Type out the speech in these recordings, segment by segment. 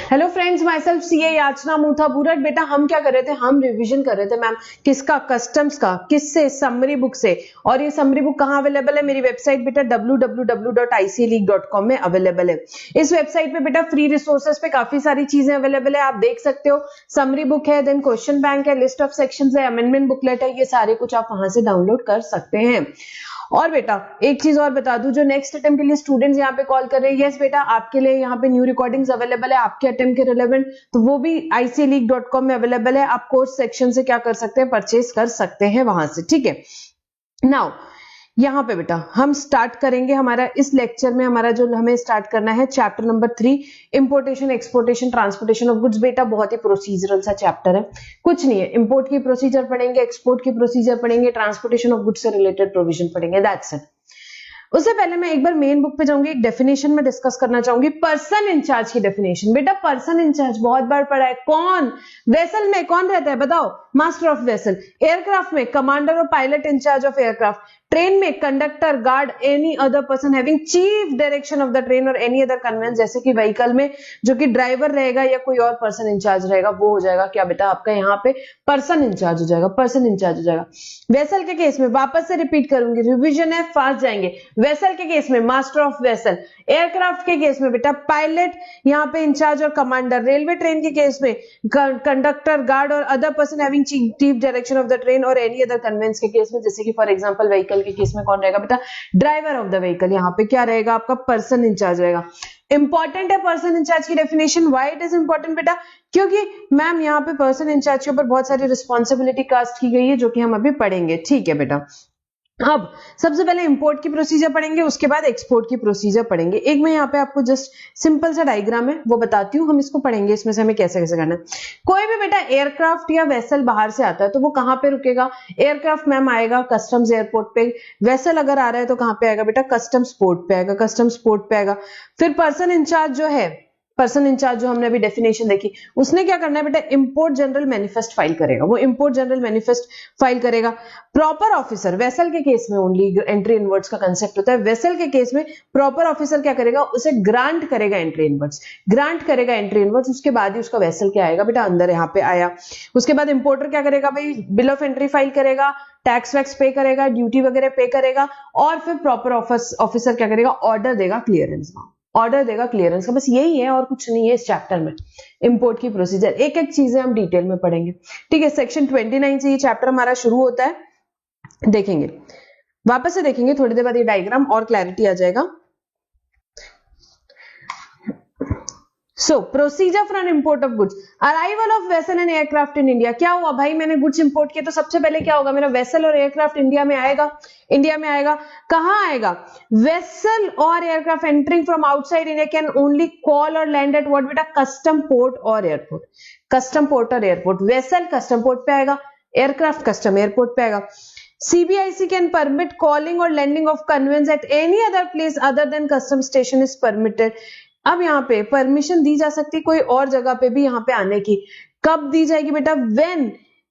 Hello friends, my self CA याचना मूथा बुरट। बेटा हम क्या कर रहे थे, हम रिवीजन कर रहे थे मैम किसका, कस्टम्स का। किससे? समरी बुक से। और ये समरी बुक कहाँ अवेलेबल है? मेरी वेबसाइट बेटा www.icleague.com में अवेलेबल है। इस वेबसाइट पे बेटा फ्री रिसोर्सेज पे काफी सारी चीजें अवेलेबल है, आप देख सकते हो। समरी बुक है, देन क्वेश्चन बैंक है, लिस्ट ऑफ सेक्शंस है, अमेंडमेंट बुकलेट है, ये सारे कुछ आप वहां से डाउनलोड कर सकते हैं। और बेटा एक चीज और बता दूं, जो नेक्स्ट अटेम्प्ट के लिए स्टूडेंट्स यहाँ पे कॉल कर रहे हैं, यस बेटा आपके लिए यहाँ पे न्यू रिकॉर्डिंग्स अवेलेबल है आपके अटेम्प्ट के रिलेवेंट, तो वो भी icleague.com में अवेलेबल है। आप कोर्स सेक्शन से क्या कर सकते हैं, परचेज कर सकते हैं वहां से, ठीक है। नाउ यहाँ पे बेटा हम स्टार्ट करेंगे हमारा इस लेक्चर में, हमारा जो हमें स्टार्ट करना है chapter number 3, importation exportation transportation of goods. बेटा बहुत ही प्रोसीजरल सा चैप्टर है, कुछ नहीं है। इंपोर्ट की प्रोसीजर पढ़ेंगे, एक्सपोर्ट की प्रोसीजर पढ़ेंगे, ट्रांसपोर्टेशन ऑफ गुड्स से रिलेटेड प्रोविजन पढ़ेंगे, दैट्स इट। उससे पहले मैं एक बार मेन बुक पे जाऊंगी, एक डेफिनेशन में डिस्कस करना चाहूंगी, पर्सन इंचार्ज की डेफिनेशन। बेटा पर्सन इंचार्ज बहुत बार पढ़ा है, कौन? वेसल में कौन रहता है बताओ? Master of vessel. एयरक्राफ्ट में कमांडर और pilot in-charge of aircraft. Train में conductor, guard, any other person having chief direction of the train और एनी अदर कन्वेंस। जैसे कि व्हीकल में जो कि ड्राइवर रहेगा या कोई और पर्सन इंचार्ज रहेगा, वो हो जाएगा क्या बेटा आपका यहाँ पे पर्सन इंचार्ज हो जाएगा, पर्सन इंचार्ज हो जाएगा। वेसल के केस में वापस से रिपीट करूंगी, रिवीजन है, फास्ट जाएंगे। वेसल के केस में मास्टर ऑफ वेसल, एयरक्राफ्ट के केस में बेटा पायलट यहाँ पे इंचार्ज और कमांडर, रेलवे ट्रेन के केस में कंडक्टर, गार्ड और other person having chief direction of the train और एनी अदर कन्वेंस के केस में, जैसे कि फॉर एग्जांपल व्हीकल के केस में कौन रहेगा बेटा? Driver of the vehicle. यहाँ पे क्या रहेगा आपका? पर्सन इंचार्ज रहेगा। इंपॉर्टेंट है पर्सन इंचार्ज की definition. Why it is important बेटा? क्योंकि मैम यहाँ पे पर्सन इंचार्ज के ऊपर बहुत सारी रिस्पॉन्सिबिलिटी कास्ट की गई है, जो कि हम अभी पढ़ेंगे, ठीक है बेटा। अब सबसे पहले इंपोर्ट की प्रोसीजर पढ़ेंगे, उसके बाद एक्सपोर्ट की प्रोसीजर पढ़ेंगे। एक मैं यहाँ पे आपको जस्ट सिंपल सा डायग्राम है वो बताती हूँ, हम इसको पढ़ेंगे, इसमें से हमें कैसे कैसे करना है। कोई भी बेटा एयरक्राफ्ट या वेसल बाहर से आता है तो वो कहाँ पे रुकेगा? एयरक्राफ्ट मैम आएगा कस्टम्स एयरपोर्ट पे, वेसल अगर आ रहा है तो कहाँ पे आएगा बेटा? कस्टम्स पोर्ट पे आएगा, कस्टम्स पोर्ट पे आएगा। फिर पर्सन इंचार्ज जो है, पर्सन इंचार्ज जो हमने अभी डेफिनेशन देखी, उसने क्या करना है बेटा? इंपोर्ट जनरल मैनिफेस्ट फाइल करेगा, वो इंपोर्ट जनरल मैनिफेस्ट फाइल करेगा। प्रॉपर ऑफिसर, वेसल के केस में ओनली एंट्री इनवर्ड्स का कंसेप्ट होता है, वेसल के केस में प्रॉपर ऑफिसर क्या करेगा? उसे ग्रांट करेगा एंट्री इनवर्ड्स, ग्रांट करेगा एंट्री इनवर्ड्स, उसके बाद ही उसका वेसल क्या आएगा बेटा? अंदर यहाँ पे आया। उसके बाद इंपोर्टर क्या करेगा भाई? बिल ऑफ एंट्री फाइल करेगा, टैक्स वैक्स पे करेगा, ड्यूटी वगैरह पे करेगा, और फिर प्रॉपर ऑफिसर क्या करेगा? ऑर्डर देगा क्लियरेंस का, ऑर्डर देगा क्लियरेंस का। बस यही है और कुछ नहीं है इस चैप्टर में। इंपोर्ट की प्रोसीजर एक एक चीजें हम डिटेल में पढ़ेंगे, ठीक है। सेक्शन 29 से ये चैप्टर हमारा शुरू होता है, देखेंगे, वापस से देखेंगे थोड़ी देर बाद ये डायग्राम और क्लैरिटी आ जाएगा। So procedure for import of goods, arrival of vessel and aircraft in India. क्या हुआ भाई, मैंने गुड्स इंपोर्ट किया तो सबसे पहले क्या होगा? मेरा वेसल और एयरक्राफ्ट इंडिया में आएगा, इंडिया में आएगा। कहां आएगा? वेसल और aircraft entering from outside India can only call और लैंड एट व्हाट बेटा? कस्टम पोर्ट और एयरपोर्ट, कस्टम पोर्ट और एयरपोर्ट। वेसल कस्टम पोर्ट पे आएगा, एयरक्राफ्ट कस्टम एयरपोर्ट पे आएगा। CBIC can permit calling or landing of conveyance at any other place other than custom station is permitted। अब यहाँ पे परमिशन दी जा सकती है कोई और जगह पे भी यहाँ पे आने की। कब दी जाएगी बेटा? व्हेन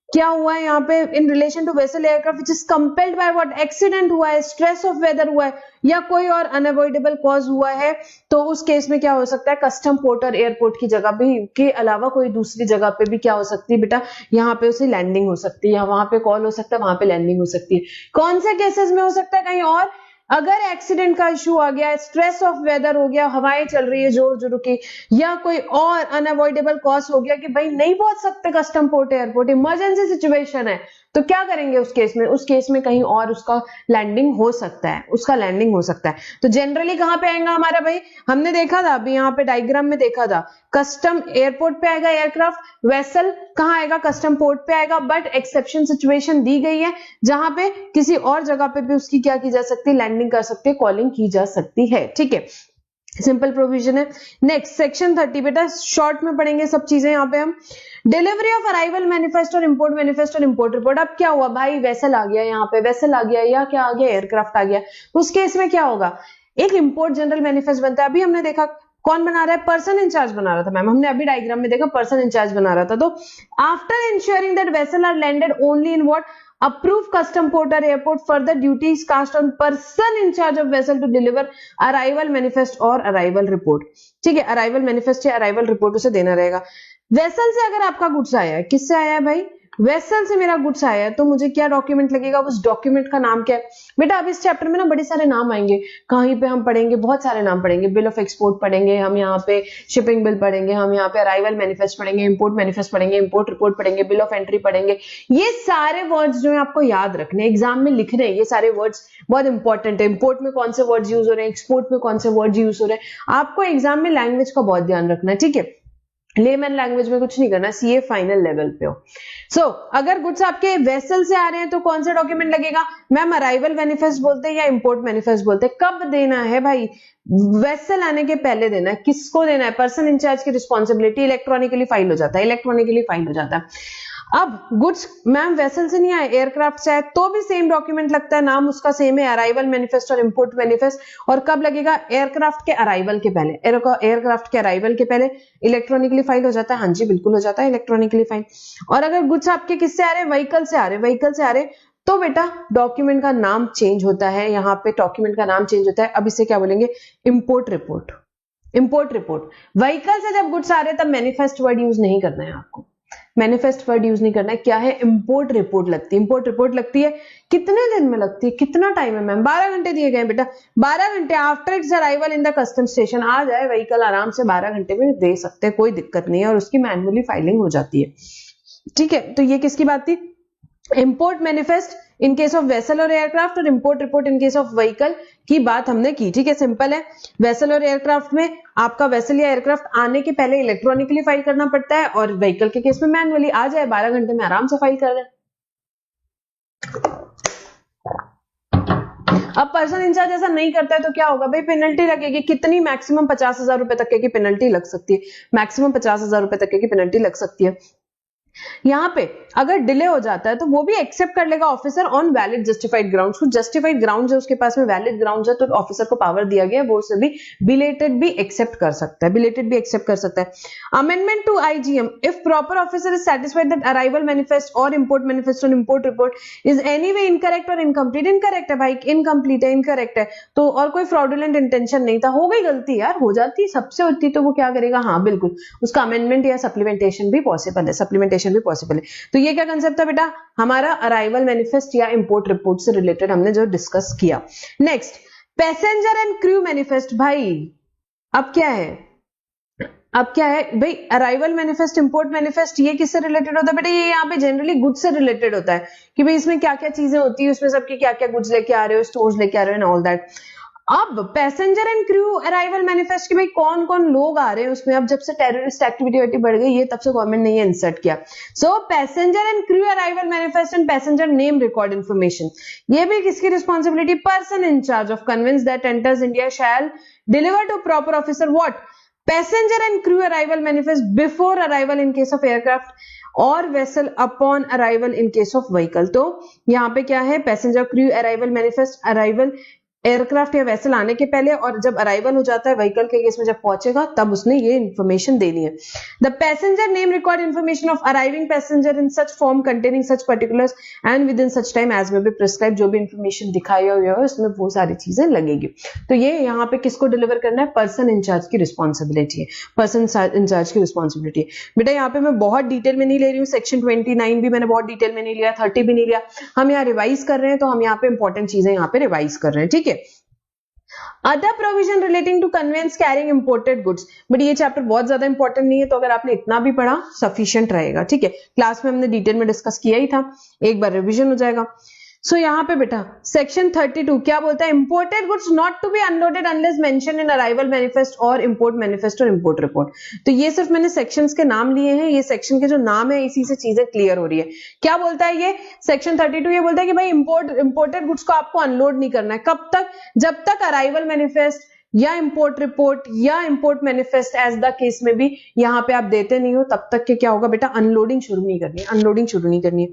क्या हुआ है यहाँ पे? In relation to vessel aircraft which is compelled by what? Accident हुआ है, स्ट्रेस ऑफ वेदर हुआ है, या कोई और अनअवॉइडेबल कॉज हुआ है, तो उस केस में क्या हो सकता है? कस्टम पोर्ट और एयरपोर्ट की जगह भी के अलावा कोई दूसरी जगह पे भी क्या हो सकती है बेटा? यहाँ पे उसे लैंडिंग हो सकती है, या वहां पे कॉल हो सकता है, वहां पे लैंडिंग हो सकती है। कौन से केसेस में हो सकता है? कहीं और अगर एक्सीडेंट का इश्यू आ गया, स्ट्रेस ऑफ वेदर हो गया, हवाएं चल रही है जोर जोर की, या कोई और अनअवॉइडेबल कॉज हो गया कि भाई नहीं पहुंच सकते custom port airport, emergency situation है, तो क्या करेंगे उस केस में? उस केस में कहीं और उसका लैंडिंग हो सकता है, उसका लैंडिंग हो सकता है। तो जनरली कहां पे आएगा हमारा भाई? हमने देखा था अभी यहाँ पे डायग्राम में देखा था, कस्टम एयरपोर्ट पे आएगा एयरक्राफ्ट, वेसल कहां आएगा? कस्टम पोर्ट पे आएगा। बट एक्सेप्शन सिचुएशन दी गई है जहां पे किसी और जगह पे भी उसकी क्या की जा सकती है? लैंडिंग कर सकती है, कॉलिंग की जा सकती है, ठीक है। सिंपल प्रोविजन है। नेक्स्ट सेक्शन 30 बेटा शॉर्ट में पढ़ेंगे सब चीजें यहाँ पे हम। डिलीवरी ऑफ अराइवल मैनिफेस्ट और इंपोर्ट मैनिफेस्ट और इंपोर्ट रिपोर्ट। अब क्या हुआ भाई? वेसल आ गया, यहाँ पे वेसल आ गया, या क्या आ गया? एयरक्राफ्ट आ गया। उस केस में क्या होगा? एक इंपोर्ट जनरल मैनिफेस्ट बनता है। अभी हमने देखा कौन बना रहा है? पर्सन इंचार्ज बना रहा था मैम, हमने अभी डायग्राम में देखा पर्सन इंचार्ज बना रहा था। तो after insuring that vessel are landed only in what? approve custom port or airport further duties cast on person in charge of vessel to deliver arrival manifest or arrival report। ठीक है, arrival manifest या arrival report उसे देना रहेगा। Vessel से अगर आपका goods आया है, किससे आया है भाई, वेसल से मेरा गुड्स आया है, तो मुझे क्या डॉक्यूमेंट लगेगा, उस डॉक्यूमेंट का नाम क्या है बेटा। अब इस चैप्टर में ना बड़े सारे नाम आएंगे, कहीं पे हम पढ़ेंगे, बहुत सारे नाम पढ़ेंगे, बिल ऑफ एक्सपोर्ट पढ़ेंगे हम, यहाँ पे शिपिंग बिल पढ़ेंगे हम, यहाँ पे अराइवल मैनिफेस्ट पढ़ेंगे, इंपोर्ट मैनिफेस्ट पढ़ेंगे, इंपोर्ट रिपोर्ट पढ़ेंगे, बिल ऑफ एंट्री पढ़ेंगे। ये सारे वर्ड्स जो है आपको याद रखने, एग्जाम में लिखने, ये सारे वर्ड्स बहुत इंपॉर्टेंट है। इंपोर्ट में कौन से वर्ड्स यूज हो रहे हैं, एक्सपोर्ट में कौन से वर्ड्स यूज हो रहे हैं, आपको एग्जाम में लैंग्वेज का बहुत ध्यान रखना है, ठीक है। लेमैन लैंग्वेज में कुछ नहीं करना, सीए फाइनल लेवल पे हो। सो अगर गुड्स आपके वेसल से आ रहे हैं तो कौन सा डॉक्यूमेंट लगेगा मैम, अराइवल मैनिफेस्ट बोलते हैं या इंपोर्ट मैनिफेस्ट बोलते हैं। कब देना है भाई, वेसल आने के पहले देना है। किसको देना है, पर्सन इंचार्ज की रिस्पॉन्सिबिलिटी, इलेक्ट्रॉनिकली फाइल हो जाता है, इलेक्ट्रॉनिकली फाइल हो जाता है। अब गुड्स मैम वेसल से नहीं आए, एयरक्राफ्ट से आए तो भी सेम डॉक्यूमेंट लगता है, नाम उसका सेम है, अराइवल मैनिफेस्ट और इंपोर्ट मैनिफेस्ट। और कब लगेगा, एयरक्राफ्ट के अराइवल के पहले, एयरक्राफ्ट के अराइवल के पहले इलेक्ट्रॉनिकली फाइल हो जाता है। हाँ जी बिल्कुल हो जाता है इलेक्ट्रॉनिकली फाइल। और अगर गुड्स आपके किससे आ रहे हैं, व्हीकल से आ रहे, व्हीकल से आ रहे तो बेटा डॉक्यूमेंट का नाम चेंज होता है, यहाँ पे डॉक्यूमेंट का नाम चेंज होता है। अब इसे क्या बोलेंगे, import report. Import report, vehicle से जब गुड्स आ रहे तब मैनिफेस्ट वर्ड यूज नहीं करना है आपको, मैनिफेस्ट वर्ड यूज नहीं करना है। क्या है, इंपोर्ट रिपोर्ट लगती है। इंपोर्ट रिपोर्ट लगती है कितने दिन में लगती है, कितना टाइम है मैम, 12 घंटे दिए गए बेटा, 12 घंटे after its arrival in the custom station. आ जाए व्हीकल आराम से 12 घंटे में दे सकते हैं, कोई दिक्कत नहीं है, और उसकी मैन्युअली फाइलिंग हो जाती है, ठीक है। तो ये किसकी बात थी, import manifest in case of vessel और एयरक्राफ्ट, और import report in case of vehicle की बात हमने की, ठीक है। सिंपल है, वेसल और एयरक्राफ्ट में आपका वेसल या एयरक्राफ्ट आने के पहले इलेक्ट्रॉनिकली फाइल करना पड़ता है, और व्हीकल के केस में मैन्युअली। आ जाए 12 घंटे में आराम से फाइल कर दें। अब पर्सन इंचार्ज ऐसा नहीं करता है तो क्या होगा भाई, पेनल्टी लगेगी। कितनी, मैक्सिमम 50,000 रुपए तक की पेनल्टी लग सकती है, मैक्सिमम 50,000 रुपए तक की पेनल्टी लग सकती है। यहाँ पे अगर डिले हो जाता है तो वो भी एक्सेप्ट कर लेगा officer on valid justified grounds. कुछ जस्टिफाइड ग्राउंड्स है उसके पास में, वैलिड ग्राउंड्स है, तो ऑफिसर को पावर दिया गया है, वो उसे भी बिलेटेड भी एक्सेप्ट कर सकता है, बिलेटेड भी एक्सेप्ट कर सकता है। Amendment to IGM, if proper officer is satisfied that arrival manifest और इंपोर्ट मैनिफेस्ट और import report is anyway incorrect और इनकम्प्लीट। इनकरेक्ट है भाई, इनकम्प्लीट है, इनकरेक्ट है, तो और कोई फ्रॉडुलेंट इंटेंशन नहीं था, हो गई गलती यार, हो जाती, सबसे होती, तो वो क्या करेगा, हाँ बिल्कुल उसका अमेंडमेंट या सप्लीमेंटेशन भी पॉसिबल है, सप्लीमेंटेशन भी पॉसिबल है। तो ये क्या कंसेप्ट था बेटा, हमारा अराइवल मैनिफेस्ट या इंपोर्ट रिपोर्ट से रिलेटेड हमने जो डिस्कस किया। Next, passenger and crew manifest. भाई अब क्या है, अब क्या है भाई, अराइवल मैनिफेस्ट, इंपोर्ट मैनिफेस्ट, ये किससे रिलेटेड होता है बेटा, ये यहाँ पे जनरली गुड्स से रिलेटेड होता है कि भाई इसमें क्या क्या चीजें होती है, उसमें सबकी क्या क्या गुड्स लेके आ रहे हो, स्टोर्स लेके आ रहे हो एंड ऑल दैट। अब passenger and crew arrival manifest के भाई कौन कौन लोग आ रहे हैं उसमें, अब जब से टेररिस्ट एक्टिविटी बढ़ गई है तब से गवर्नमेंट ने ये इंसर्ट किया। So passenger and crew arrival manifest and passenger name record information, ये भी किसकी responsibility, person in charge of conveyance that enters India shall deliver to proper officer what, passenger and crew arrival manifest before arrival in case of aircraft और vessel upon arrival in case of vehicle. तो यहाँ पे क्या है, passenger crew arrival manifest, arrival aircraft या vessel आने के पहले, और जब अराइवल हो जाता है व्हीकल के केस में जब पहुंचेगा तब उसने ये इन्फॉर्मेशन देनी है। The passenger name record information of arriving passenger in such form containing such particulars and within such time as may be prescribe, जो भी इन्फॉर्मेशन दिखाया हुआ है उसमें वो सारी चीजें लगेगी। तो ये यहाँ पे किसको डिलीवर करना है, पर्सन इंचार्ज की रिस्पॉन्सिबिलिटी है, पर्सन इंचार्ज की रिस्पॉन्सिबिलिटी है। बेटा यहाँ पे मैं बहुत डिटेल में नहीं ले रही हूँ, सेक्शन 29 भी मैंने बहुत डिटेल में नहीं लिया, 30 भी नहीं लिया, हम यहाँ रिवाइज कर रहे हैं, तो हम यहाँ पे इंपॉर्टेंट चीजें यहाँ पे रिवाइज कर रहे हैं, ठीक है। Other provision relating to conveyance carrying imported goods, but ये चैप्टर बहुत ज्यादा इंपॉर्टेंट नहीं है, तो अगर आपने इतना भी पढ़ा सफिशिएंट रहेगा, ठीक है। क्लास में हमने डिटेल में डिस्कस किया ही था, एक बार रिवीजन हो जाएगा। सो यहाँ पे बेटा सेक्शन 32 क्या बोलता है, imported goods not to be unloaded unless mention in arrival manifest और इंपोर्ट मैनिफेस्ट और इंपोर्ट रिपोर्ट। तो ये सिर्फ मैंने सेक्शंस के नाम लिए हैं, ये सेक्शन के जो नाम है इसी से चीजें क्लियर हो रही है। क्या बोलता है ये सेक्शन 32, ये बोलता है कि भाई इंपोर्टेड गुड्स को आपको अनलोड नहीं करना है, कब तक, जब तक अराइवल मैनिफेस्ट या इंपोर्ट रिपोर्ट या import manifest as the case में भी यहाँ पे आप देते नहीं हो, तब तक के क्या होगा बेटा, अनलोडिंग शुरू नहीं करनी है, अनलोडिंग शुरू नहीं करनी है।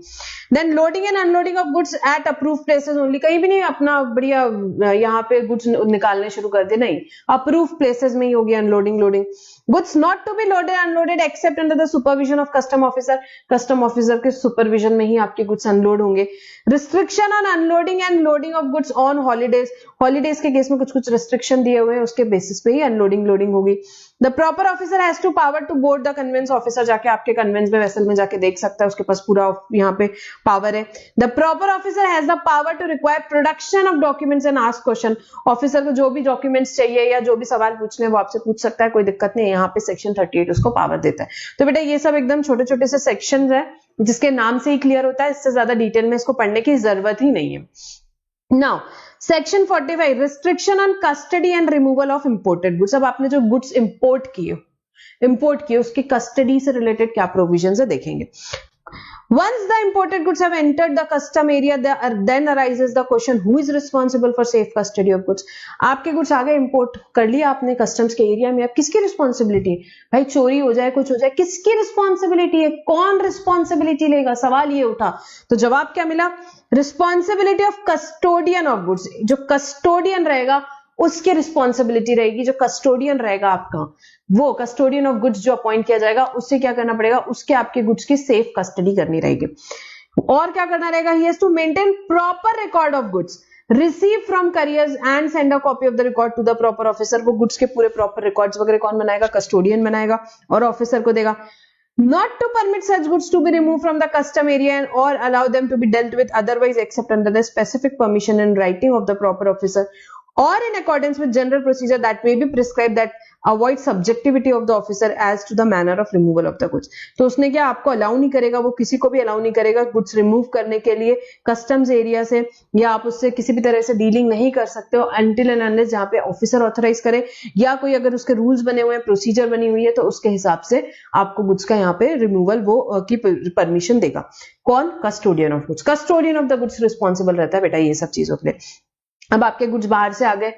Then loading and unloading of goods at approve places only, कहीं भी नहीं अपना बढ़िया यहाँ पे गुड्स निकालने शुरू कर दे, नहीं, अप्रूव प्लेसेस में ही होगी unloading loading. Goods not to be loaded unloaded except under the supervision of custom officer, custom officer के सुपरविजन में ही आपके गुड्स अनलोड होंगे। Restriction on unloading and loading of goods on holidays, holidays के case में कुछ कुछ restriction दिए हुए हैं, उसके बेसिस पे ही अनलोडिंग लोडिंग होगी। The proper officer has to power to board the conveyance, officer जाके आपके कन्वेंस में वेसल में जाके देख सकता है, उसके पास पूरा यहाँ पे पावर है। The proper officer has the power to require production of documents and ask question, officer को जो भी डॉक्यूमेंट्स चाहिए या जो भी सवाल पूछने वो आपसे पूछ सकता है, कोई दिक्कत नहीं है, यहाँ पे सेक्शन 38 उसको पावर देता है। तो बेटा ये सब एकदम छोटे छोटे से सेक्शन है जिसके नाम से ही क्लियर होता है, इससे ज्यादा डिटेल में इसको पढ़ने की जरूरत ही नहीं है। Now section 45 restriction on custody and removal of imported goods, अब आपने जो गुड्स इंपोर्ट किए उसकी कस्टडी से रिलेटेड क्या प्रोविजन है देखेंगे। Once the imported goods have entered the custom area, then arises the question who is responsible for safe custody of goods। आपके गुड्स आगे इंपोर्ट कर लिया आपने कस्टम्स के एरिया में, अब किसकी रिस्पॉन्सिबिलिटी है भाई, चोरी हो जाए कुछ हो जाए किसकी रिस्पॉन्सिबिलिटी है, कौन रिस्पॉन्सिबिलिटी लेगा, सवाल ये उठा। तो जवाब क्या मिला, responsibility of custodian of goods, जो कस्टोडियन रहेगा उसकी रिस्पॉन्सिबिलिटी रहेगी, जो कस्टोडियन रहेगा आपका, वो कस्टोडियन ऑफ गुड्स जो अपॉइंट किया जाएगा उससे क्या करना पड़ेगा, उसके आपके गुड्स की सेफ कस्टडी करनी रहेगी। और क्या करना रहेगा, he has to maintain proper record of goods receive from carriers and send a copy of the record to the proper officer, वो गुड्स के पूरे प्रॉपर रिकॉर्ड्स वगैरह कौन बनाएगा, कस्टोडियन बनाएगा और ऑफिसर को देगा। Not to permit such goods to be removed from the custom area and or allow them to be dealt with otherwise except under the specific permission and writing of the proper officer or in accordance with general procedure that may be prescribed that avoid subjectivity of the officer as to the manner of removal of the goods। तो उसने क्या आपको allow नहीं करेगा, वो किसी को भी अलाउ नहीं करेगा गुड्स रिमूव करने के लिए कस्टम्स एरिया से, या आप उससे किसी भी तरह से डीलिंग नहीं कर सकते हो अनटिल एंड अनलेस जहां पे ऑफिसर ऑथराइज करे या कोई अगर उसके रूल्स बने हुए हैं, प्रोसीजर बनी हुई है, तो उसके हिसाब से आपको गुड्स का यहाँ पे रिमूवल वो की परमिशन देगा। कौन, custodian of goods, custodian of the goods responsible रहता है बेटा ये सब चीजों के लिए। अब आपके गुड्स बाहर से आ गए,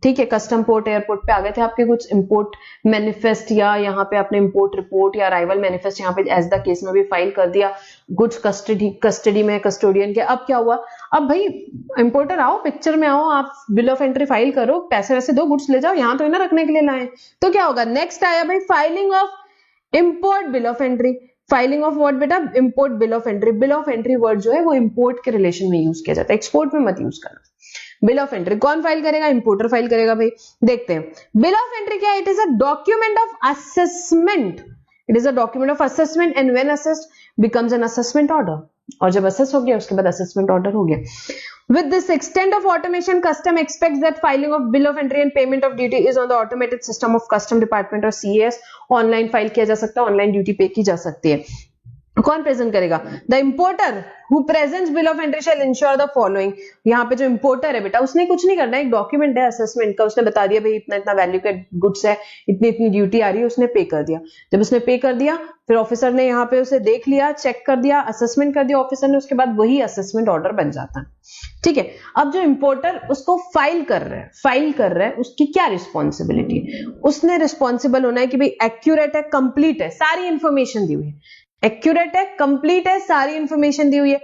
ठीक है, कस्टम पोर्ट एयरपोर्ट पे आ गए थे आपके कुछ इंपोर्ट मैनिफेस्ट या यहाँ पे आपने इंपोर्ट रिपोर्ट या अराइवल मैनिफेस्ट यहाँ पे एज द केस में भी फाइल कर दिया, गुड्स कस्टडी में कस्टोडियन के। अब क्या हुआ, अब भाई इंपोर्टर आओ, पिक्चर में आओ, आप बिल ऑफ एंट्री फाइल करो, पैसे वैसे दो, गुड्स ले जाओ, यहाँ तो ना रखने के लिए लाए। तो क्या होगा, नेक्स्ट आया भाई filing of import bill of entry. Filing of what बेटा, import bill of entry. Bill of entry word जो है वो इंपोर्ट के रिलेशन में यूज किया जाता है, एक्सपोर्ट में मत यूज करना। बिल ऑफ एंट्री कौन फाइल करेगा, इंपोर्टर फाइल करेगा भाई। देखते हैं बिल ऑफ एंट्री क्या है, it is a document of assessment, it is a document of assessment and when assessed becomes an assessment order, और जब असेस हो गया उसके बाद असेसमेंट ऑर्डर हो गया। With this extent of automation, custom expects that filing of bill of entry and payment of duty is on the automated system of custom department और CAS। Online file किया जा सकता है, ऑनलाइन ड्यूटी पे की जा सकती है। कौन प्रेजेंट करेगा, the importer who presents bill of entry shall ensure the following. यहाँ पे जो इंपोर्टर है बेटा उसने कुछ नहीं करना है, एक डॉक्यूमेंट है असेसमेंट का, उसने बता दिया भाई इतना इतना वैल्यू के गुड्स है, इतनी इतनी ड्यूटी आ रही है, उसने पे कर दिया। जब उसने पे कर दिया फिर ऑफिसर ने यहाँ पे उसे देख लिया, चेक कर दिया, असेसमेंट कर दिया ऑफिसर ने, उसके बाद वही असेसमेंट ऑर्डर बन जाता है। ठीक है, अब जो इंपोर्टर उसको फाइल कर रहा है उसकी क्या रिस्पॉन्सिबिलिटी है, उसने रिस्पॉन्सिबल होना है कि भाई एक्यूरेट है, कंप्लीट है, सारी इंफॉर्मेशन दी हुई है, एक्यूरेट है, कंप्लीट है, सारी इंफॉर्मेशन दी हुई है।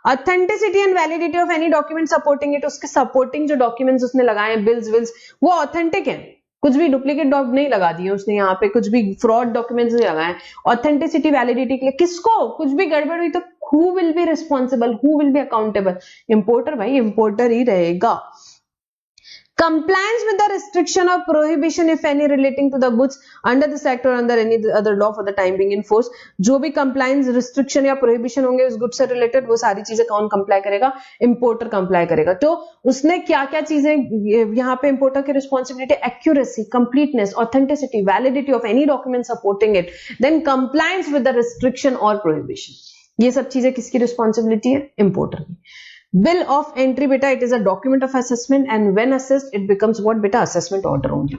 Authenticity and validity of any document supporting it, उसके सपोर्टिंग जो डॉक्यूमेंट्स उसने लगाए हैं, बिल्स विल्स, वो ऑथेंटिक है, कुछ भी डुप्लीकेट डॉक नहीं लगा दिए उसने, यहाँ पे कुछ भी फ्रॉड डॉक्यूमेंट्स नहीं लगाए। ऑथेंटिसिटी वैलिडिटी के लिए किसको, कुछ भी गड़बड़ हुई तो who will be responsible, who will be accountable, importer भाई, इंपोर्टर ही रहेगा। Compliance with the restriction or prohibition if any relating to the goods under this act or under any other law for the time being in force। जो भी compliance restriction या prohibition होंगे उस good से related, वो सारी चीजें कौन कंप्लाई करेगा, इंपोर्टर कंप्लाई करेगा। तो उसने क्या क्या चीजें यहाँ पे इंपोर्टर की responsibility, accuracy, completeness, authenticity, validity of any document supporting it, then compliance with the restriction और प्रोहिबिशन। ये सब चीजें किसकी रिस्पॉन्सिबिलिटी है, इंपोर्टर की। बिल ऑफ एंट्री बेटा, it is a document of assessment and when assessed it becomes what बेटा, assessment order only.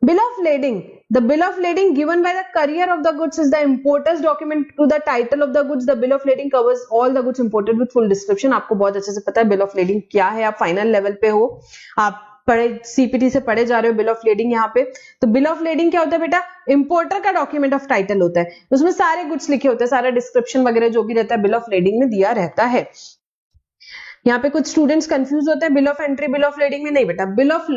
Bill of lading, the bill of lading given by the carrier of the goods is the importer's document to the title of the goods. The bill of lending covers all the goods imported with full description. आपको बहुत अच्छे से पता है bill of lending क्या है, आप final level पे हो, आप पढ़े सीपीटी से पढ़े जा रहे हो बिल ऑफ लेडिंग यहाँ पे, तो बिल ऑफ लेडिंग क्या होता है बेटा, इंपोर्टर का डॉक्यूमेंट ऑफ टाइटल होता है, उसमें सारे गुड्स लिखे होते हैं, सारा डिस्क्रिप्शन वगैरह जो भी रहता है बिल ऑफ लेडिंग में दिया रहता है। यहाँ पे कुछ स्टूडेंट्स कंफ्यूज होते हैं bill of entry bill of lending में, नहीं बेटा, बिल ऑफ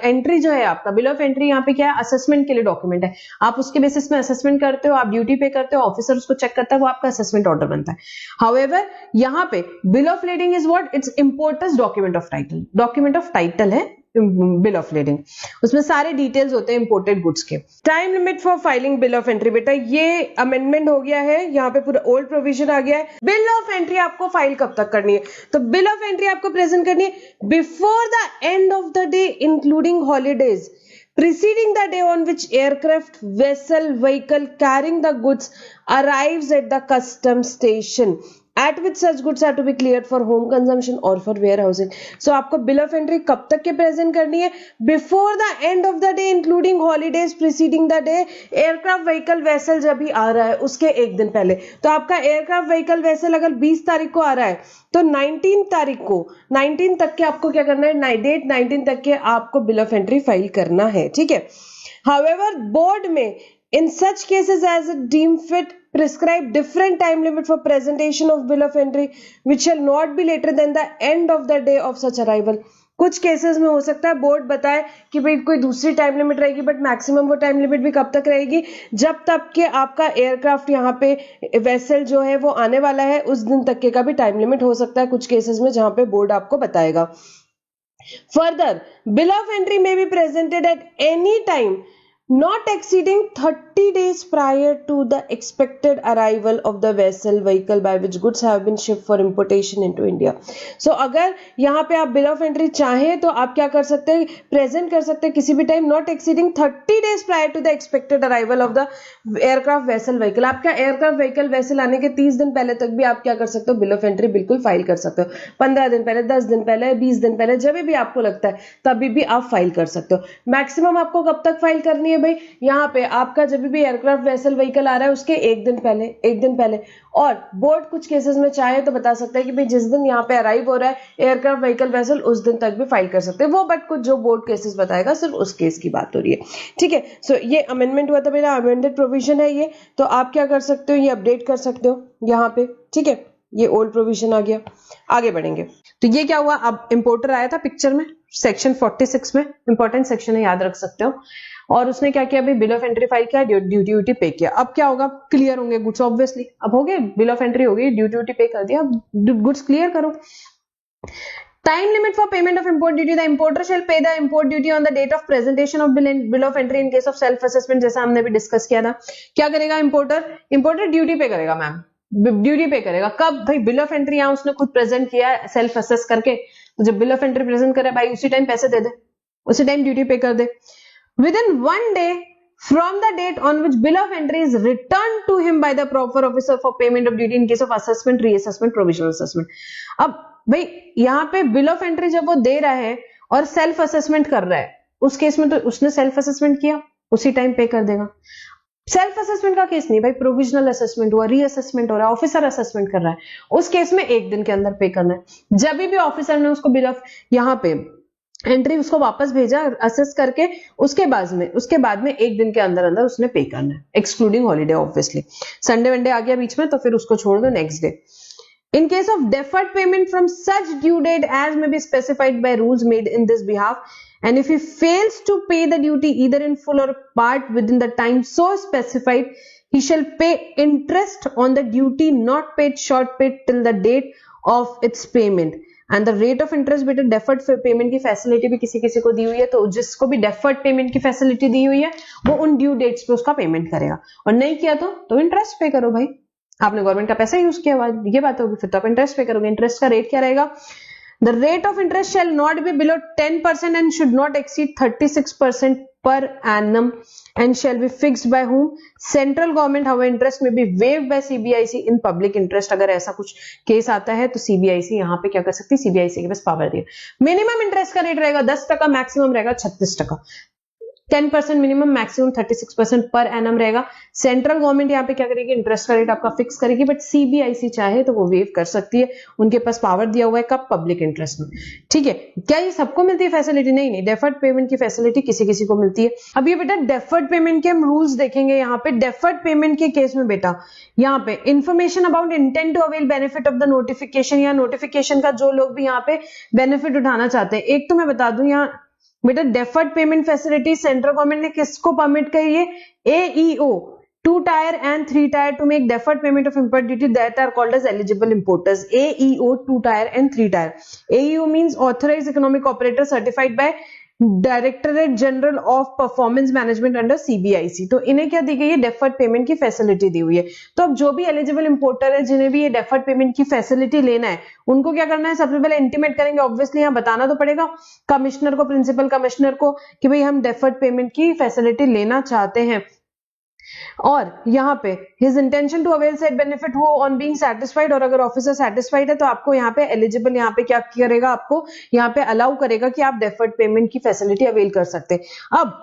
एंट्री जो है आपका, बिल ऑफ एंट्री यहाँ पे क्या है, असेसमेंट के लिए डॉक्यूमेंट है, आप उसके बेसिस में असेसमेंट करते हो, आप ड्यूटी पे करते हो, ऑफिसर उसको चेक करता है, वो आपका असेसमेंट ऑर्डर बनता है। हाउएवर यहाँ पे bill of lending is what, it's importers document of title, document of title है बिल ऑफ लेडिंग, उसमें सारे डिटेल्स होते हैं इंपोर्टेड गुड्स के। Time limit for filing bill of entry, बेटा ये अमेंडमेंट हो गया है, यहाँ पे पूरा ओल्ड प्रोविजन आ गया है। बिल ऑफ एंट्री आपको फाइल कब तक करनी है, तो बिल ऑफ एंट्री आपको प्रेजेंट करनी है before the end of the day including holidays preceding the day on which aircraft, vessel, vehicle carrying the goods arrives at the customs station, at which such goods are to be cleared for home consumption or for warehousing. So आपको bill of entry कब तक के present करनी है, before the end of the day including holidays preceding the day, aircraft, vehicle, vessel जब भी आ रहा है उसके एक दिन पहले। तो आपका aircraft, vehicle, vessel अगर 20 तारीख को आ रहा है तो 19 तारीख को 19 तक के आपको क्या करना है, डेट 19 तक के आपको बिल ऑफ एंट्री फाइल करना है, ठीक है। हाउएवर बोर्ड में in such cases as it deem fit prescribe different time limit for presentation of bill of entry which shall not be later than the end of the day of such arrival. कुछ cases में हो सकता है board बताए कि भाई कोई दूसरी टाइम लिमिट रहेगी, बट मैक्सिमम वो टाइम लिमिट भी कब तक रहेगी, जब तक के आपका एयरक्राफ्ट यहाँ पे वेसल जो है वो आने वाला है उस दिन तक के का भी टाइम लिमिट हो सकता है कुछ केसेस में, जहां पे बोर्ड आपको बताएगा। फर्दर बिल ऑफ एंट्री में be presented at any time not exceeding 30 days prior to the expected arrival of the vessel, vehicle by which goods have been shipped for importation into India. So अगर यहाँ पे आप bill of entry चाहें तो आप क्या कर सकते हैं, प्रेजेंट कर सकते हैं किसी भी time not exceeding 30 days prior to the expected arrival of the aircraft, vessel, vehicle. आपका aircraft, vehicle, vessel आने के 30 दिन पहले तक भी आप क्या कर सकते हो, bill of entry बिल्कुल फाइल कर सकते हो। 15 दिन पहले, 10 दिन पहले, 20 दिन पहले, जब भी आपको लगता है तभी भी आप फाइल कर सकते हो। मैक्सिमम आपको कब तक फाइल करनी है भाई, यहाँ पे आपका जब भी एयरक्राफ्ट, वेसल, व्हीकल आ रहा है उसके एक दिन पहले। और बोर्ड कुछ केसेस में चाहे तो बता सकता है कि भाई जिस दिन यहाँ पे अराइव हो रहा है एयरक्राफ्ट, व्हीकल, वेसल उस दिन तक भी फाइल कर सकते हैं वो, बट कुछ जो बोर्ड केसेस बताएगा सिर्फ उस केस की बात हो रही है, ठीक है। सो ये अमेंडमेंट हुआ था मेरा, अमेंडेड प्रोविजन है ये, तो आप क्या कर सकते हो, ये अपडेट कर सकते हो यहाँ पे, ठीक है। ये ओल्ड प्रोविजन आ गया, आगे बढ़ेंगे। तो ये क्या हुआ, अब इंपोर्टर आया था पिक्चर में, सेक्शन 46 में, इंपॉर्टेंट सेक्शन है, याद रख सकते हो। और उसने क्या किया, बिल ऑफ एंट्री फाइल किया, ड्यूटी पे किया। अब क्या होगा, क्लियर होंगे गुड्स ऑब्वियसली, अब हो गए, बिल ऑफ एंट्री हो गई, ड्यूटी पे कर दिया, अब गुड्स क्लियर करो। Time limit for payment of import duty. The importer shall pay the import duty on the date of presentation of bill of entry in case of self assessment, जैसा हमने भी discuss किया था। क्या करेगा importer duty पे करेगा ma'am, duty पे करेगा कब भाई, बिल ऑफ एंट्री यहाँ उसने खुद प्रेजेंट किया सेल्फ असेस करके, तो जब बिल ऑफ एंट्री प्रेजेंट करे भाई उसी टाइम पैसे दे दे, उसी टाइम ड्यूटी पे कर दे। Within 1 day from the date on which bill of entry is returned to him by the proper officer for payment of duty in case of assessment, reassessment, provisional assessment. अब भाई यहाँ पे bill of entry जब वो दे रहा है और self assessment कर रहा है, उस केस में तो उसने सेल्फ असेसमेंट किया उसी टाइम पे कर देगा। सेल्फ असेसमेंट का केस नहीं भाई, प्रोविजनल असेसमेंट हुआ, रीअसेसमेंट हो रहा है, ऑफिसर असेसमेंट कर रहा है, उस केस में एक दिन के अंदर पे करना है। जब भी ऑफिसर ने उसको बिल ऑफ यहाँ पे एंट्री उसको वापस भेजा असेस करके, उसके बाद में एक दिन के अंदर उसने पे करना है, excluding holiday obviously. Sunday one day आ गया बीच में तो फिर उसको छोड़ दो next day. In case of deferred payment from such due date as may be specified by rules made in this behalf, and if he fails to pay the duty either in full or part within the time so specified, he shall pay interest on the duty not paid, short paid till the date of its payment. And the rate of interest बेटा deferred payment की facility भी किसी किसी को दी हुई है, तो जिसको भी deferred payment की फैसिलिटी दी हुई है वो उन ड्यू डेट्स पे उसका पेमेंट करेगा, और नहीं किया तो इंटरेस्ट पे करो भाई, आपने गवर्नमेंट का पैसा यूज किया, ये बात होगी, फिर तो आप इंटरेस्ट पे करोगे। इंटरेस्ट का रेट क्या रहेगा, the rate of interest shall not be below 10% and should not exceed 36% per annum and shall be fixed by whom, central government. However, interest may be waived by CBIC in public interest. अगर ऐसा कुछ case आता है तो CBIC यहाँ पे क्या कर सकती है, CBIC के पास पावर दिया। मिनिमम इंटरेस्ट का रेट रहेगा 10%, मैक्सिमम रहेगा 36%। 10% मिनिमम, मैक्सिमम 36% पर एनम रहेगा। सेंट्रल गवर्नमेंट यहाँ पे क्या करेगी, इंटरेस्ट का रेट आपका फिक्स करेगी, बट सीबीआईसी चाहे तो वो वेव कर सकती है, उनके पास पावर दिया हुआ है, कब, पब्लिक इंटरेस्ट में। ठीक है, क्या ये सबको मिलती है फैसिलिटी? नहीं, डेफर्ड पेमेंट की फैसिलिटी किसी किसी को मिलती है। अब ये बेटा डेफर्ड पेमेंट के हम रूल्स देखेंगे। यहाँ पे डेफर्ड पेमेंट के केस में बेटा यहाँ पे information about intent to avail benefit of the notification, या नोटिफिकेशन का जो लोग भी यहाँ पे बेनिफिट उठाना चाहते हैं। एक तो मैं बता दूं यहाँ बेटा, deferred payment facility central government ने किसको परमिट करी है? AEO 2 tier and 3 tier to make deferred payment of import duty that are called as eligible importers. AEO 2 tier and 3 tier. AEO means authorized economic operator certified by directorate general of performance management under CBIC. तो इन्हें क्या दी गई है? Deferred payment की facility दी हुई है। तो अब जो भी एलिजिबल इंपोर्टर है, जिन्हें भी ये डेफर्ड पेमेंट की फैसिलिटी लेना है, उनको क्या करना है? सबसे पहले इंटीमेट करेंगे, ऑब्वियसली यहाँ बताना तो पड़ेगा कमिश्नर को, प्रिंसिपल कमिश्नर को, कि भाई हम डेफर्ड पेमेंट की फैसिलिटी लेना चाहते हैं। और यहाँ पे his intention to avail set benefit हो ऑन बीइंग सेटिस्फाइड, और अगर ऑफिसर सेटिस्फाइड है तो आपको यहाँ पे एलिजिबल, यहाँ पे क्या करेगा, आपको यहाँ पे अलाउ करेगा कि आप डेफर्ड पेमेंट की फैसिलिटी अवेल कर सकते हैं। अब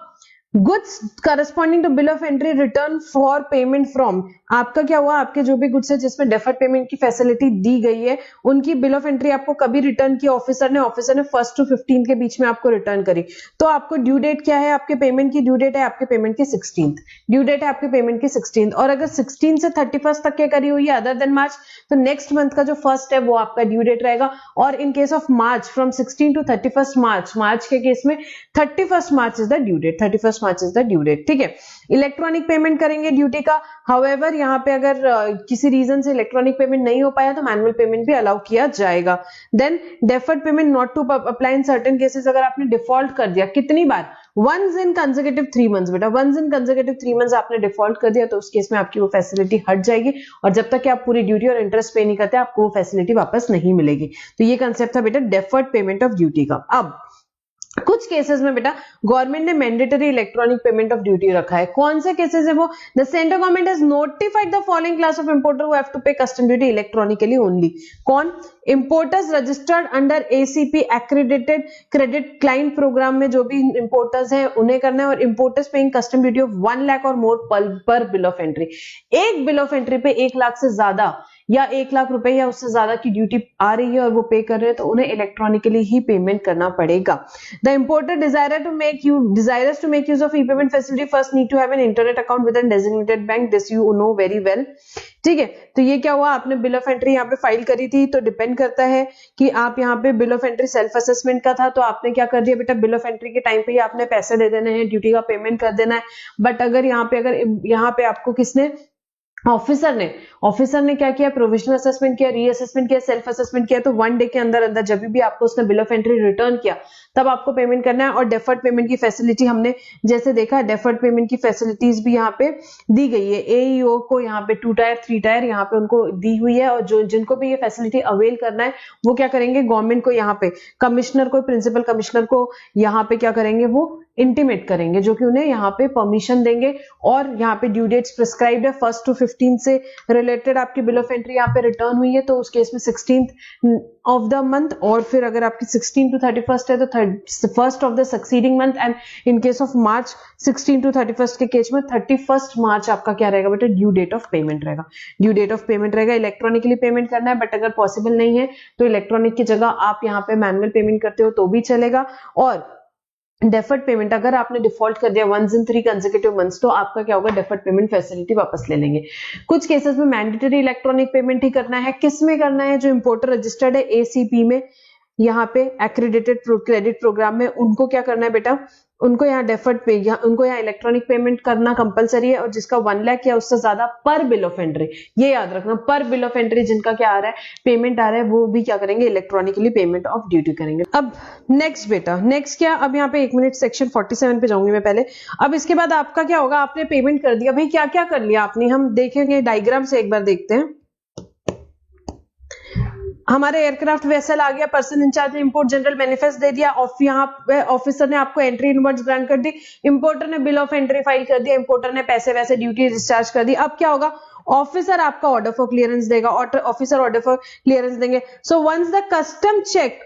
goods corresponding to bill of entry return for payment from, आपका क्या हुआ, आपके जो भी गुड्स है जिसमें डेफर्ड पेमेंट की फैसिलिटी दी गई है, उनकी बिल ऑफ एंट्री आपको कभी रिटर्न की ऑफिसर ने 1st to 15th के बीच में आपको रिटर्न करी, तो आपको ड्यू डेट क्या है? आपके पेमेंट की ड्यू डेट है आपके पेमेंट की 16th, ड्यू डेट है आपके पेमेंट की 16th। और अगर 16 से 31 तक के करी हुई है अदर देन मार्च, तो नेक्स्ट मंथ का जो फर्स्ट है वो आपका ड्यू डेट रहेगा। और in case of March from 16 to 31 March, March के केस में 31 March is the due date, 31 March is the due date. ठीक है, इलेक्ट्रॉनिक पेमेंट करेंगे ड्यूटी का। हाउएवर यहाँ पे अगर किसी रीजन से इलेक्ट्रॉनिक पेमेंट नहीं हो पाया तो मैनुअल पेमेंट भी अलाउ किया जाएगा। Then deferred payment not to apply in certain cases, अगर आपने डिफॉल्ट कर दिया, कितनी बार? वंस इन कंसेक्यूटिव 3 मंथ्स बेटा, वंस इन कंसेक्यूटिव 3 मंथ्स आपने डिफॉल्ट कर दिया तो उस केस में आपकी वो फैसिलिटी हट जाएगी, और जब तक कि आप पूरी ड्यूटी और इंटरेस्ट पे नहीं करते आपको वो फैसिलिटी वापस नहीं मिलेगी। तो ये कंसेप्ट था बेटा डेफर्ड पेमेंट ऑफ ड्यूटी का। अब कुछ केसेस में बेटा गवर्नमेंट ने mandatory electronic payment of duty रखा है। कौन से केसेस है वो? The central government has notified the following class of importer who have to pay custom duty electronically only. कौन? Importers registered under ACP accredited credit client program में जो भी इंपोर्टर्स हैं उन्हें करना है, और importers paying custom duty of 1 lakh और मोर पर बिल ऑफ एंट्री। एक बिल ऑफ एंट्री पे 1 लाख से ज्यादा या 1 लाख रुपए या उससे ज्यादा की ड्यूटी आ रही है और वो पे कर रहे हैं तो उन्हें इलेक्ट्रॉनिकली ही पेमेंट करना पड़ेगा। The importer desirous to make use of e-payment facility first need to have an internet account with a designated bank. This you know very well. ठीक है, तो ये क्या हुआ, आपने बिल ऑफ एंट्री यहाँ पे फाइल करी थी, तो डिपेंड करता है कि आप यहाँ पे bill of entry self assessment का था तो आपने क्या कर दिया बेटा, बिल ऑफ एंट्री के टाइम पे ही आपने पैसे दे देने हैं, ड्यूटी का पेमेंट कर देना है। बट अगर यहाँ पे आपको किसने, ऑफिसर ने क्या किया, प्रोविजनल असेसमेंट किया, रीअसेसमेंट किया, सेल्फ असेसमेंट किया, तो 1 डे के अंदर जब भी आपको उसने बिल ऑफ एंट्री रिटर्न किया तब आपको पेमेंट करना है। और डेफर्ड पेमेंट की फैसिलिटी हमने जैसे देखा, डेफर्ड पेमेंट की फैसिलिटीज भी यहाँ पे दी गई है। AEO को यहाँ पे 2 टायर 3 टायर यहाँ पे उनको दी हुई है, और जो जिनको भी ये फैसिलिटी अवेल करना है वो क्या करेंगे, गवर्नमेंट को यहाँ पे कमिश्नर को, प्रिंसिपल कमिश्नर को यहाँ पे क्या करेंगे, वो इंटीमेट करेंगे, जो कि उन्हें यहाँ पे परमिशन देंगे। और यहाँ पे ड्यू डेट्स प्रिस्क्राइब्ड है, 1st to 15 से रिलेटेड आपकी बिल ऑफ एंट्री यहाँ पे रिटर्न हुई है तो उस केस में 16th ऑफ द मंथ, और फिर अगर आपकी 16 to 31 है तो 1st of the succeeding month, and in case of March 16 to 31 के केस में 31st मार्च आपका क्या रहेगा बेटा, ड्यू डेट ऑफ पेमेंट रहेगा। ड्यू डेट ऑफ पेमेंट रहेगा, इलेक्ट्रॉनिकली पेमेंट करना है, बट अगर पॉसिबल नहीं है तो इलेक्ट्रॉनिक की जगह आप यहाँ पे मैनुअल पेमेंट करते हो तो भी चलेगा। और डेफर्ड पेमेंट अगर आपने डिफॉल्ट कर दिया 1 in 3 कंसेक्यूटिव मंथ्स तो आपका क्या होगा, डेफर्ड पेमेंट फैसिलिटी वापस ले लेंगे। कुछ केसेस में मैंडेटरी इलेक्ट्रॉनिक पेमेंट ही करना है। किस में करना है? जो इंपोर्टर रजिस्टर्ड है ACP में, यहाँ पे एक्रेडिटेड क्रेडिट प्रोग्राम में, उनको क्या करना है बेटा, उनको यहाँ डेफर्ड पे, उनको यहाँ इलेक्ट्रॉनिक पेमेंट करना कंपलसरी है। और जिसका 1 लाख या उससे ज्यादा पर बिल ऑफ एंट्री, ये याद रखना, पर बिल ऑफ एंट्री जिनका क्या आ रहा है, पेमेंट आ रहा है, वो भी क्या करेंगे, इलेक्ट्रॉनिकली पेमेंट ऑफ ड्यूटी करेंगे। अब नेक्स्ट बेटा, नेक्स्ट क्या, अब यहाँ पे 1 मिनट सेक्शन 47 पे जाऊंगी मैं पहले। अब इसके बाद आपका क्या होगा, आपने पेमेंट कर दिया, भाई क्या क्या कर लिया आपने, हम देखेंगे डायग्राम से एक बार देखते हैं। हमारे एयरक्राफ्ट वेसल आ गया, पर्सन इंचार्ज ने इंपोर्ट जनरल मैनिफेस्ट दे दिया, यहाँ पे ऑफिसर ने आपको एंट्री इनवर्ड्स ग्रांट कर दी, इंपोर्टर ने बिल ऑफ एंट्री फाइल कर दिया, इंपोर्टर ने पैसे वैसे ड्यूटी डिस्चार्ज कर दी। अब क्या होगा, ऑफिसर आपका ऑर्डर फॉर क्लियरेंस देगा, ऑफिसर ऑर्डर फॉर क्लियरेंस देंगे। So once the custom check